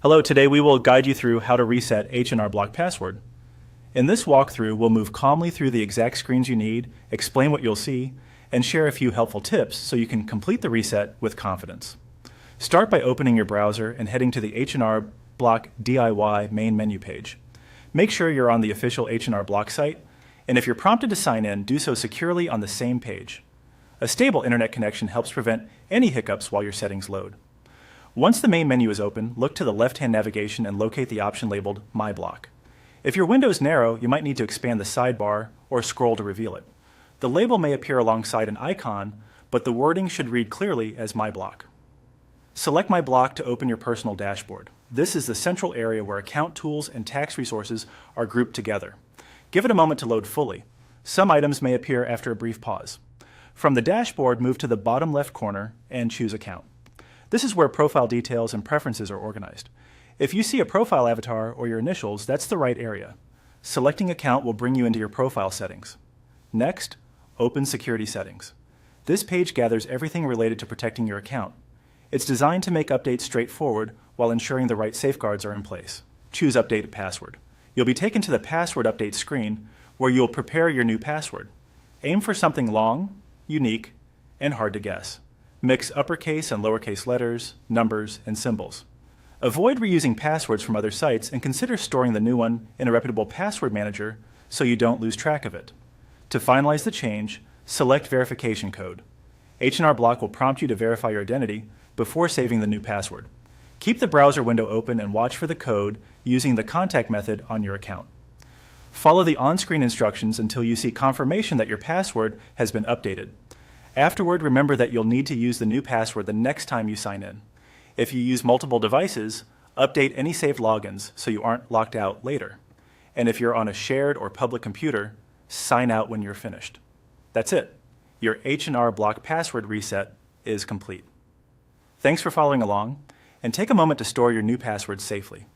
Hello, today we will guide you through how to reset H&R Block password. In this walkthrough, we'll move calmly through the exact screens you need, explain what you'll see, and share a few helpful tips so you can complete the reset with confidence. Start by opening your browser and heading to the H&R Block DIY main menu page. Make sure you're on the official H&R Block site, and if you're prompted to sign in, do so securely on the same page. A stable internet connection helps prevent any hiccups while your settings load. Once the main menu is open, look to the left-hand navigation and locate the option labeled My Block. If your window is narrow, you might need to expand the sidebar or scroll to reveal it. The label may appear alongside an icon, but the wording should read clearly as My Block. Select My Block to open your personal dashboard. This is the central area where account tools and tax resources are grouped together. Give it a moment to load fully. Some items may appear after a brief pause. From the dashboard, move to the bottom left corner and choose Account. This is where profile details and preferences are organized. If you see a profile avatar or your initials, that's the right area. Selecting Account will bring you into your profile settings. Next, open Security Settings. This page gathers everything related to protecting your account. It's designed to make updates straightforward while ensuring the right safeguards are in place. Choose Update Password. You'll be taken to the Password Update screen where you'll prepare your new password. Aim for something long, unique, and hard to guess. Mix uppercase and lowercase letters, numbers, and symbols. Avoid reusing passwords from other sites and consider storing the new one in a reputable password manager so you don't lose track of it. To finalize the change, select Verification Code. H&R Block will prompt you to verify your identity before saving the new password. Keep the browser window open and watch for the code using the contact method on your account. Follow the on-screen instructions until you see confirmation that your password has been updated. Afterward, remember that you'll need to use the new password the next time you sign in. If you use multiple devices, update any saved logins so you aren't locked out later. And if you're on a shared or public computer, sign out when you're finished. That's it. Your H&R Block password reset is complete. Thanks for following along, and take a moment to store your new password safely.